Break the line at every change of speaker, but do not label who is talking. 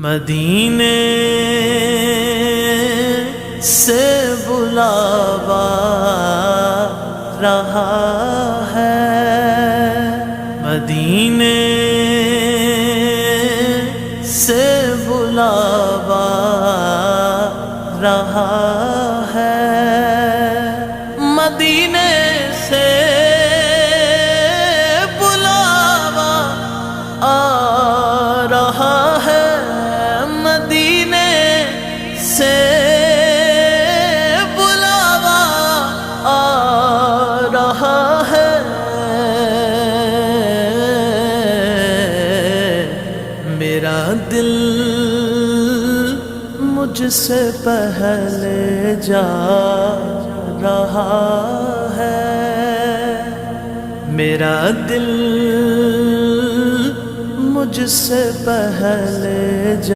مدینے سے بلاوا رہا ہے، مدینے سے بلاوا رہا ہے، مدینے سے بلاوا آ رہا ہے، مدینے سے بلاوا آ رہا ہے، میرا دل مجھ سے پہلے جا رہا ہے، میرا دل مجھ سے پہلے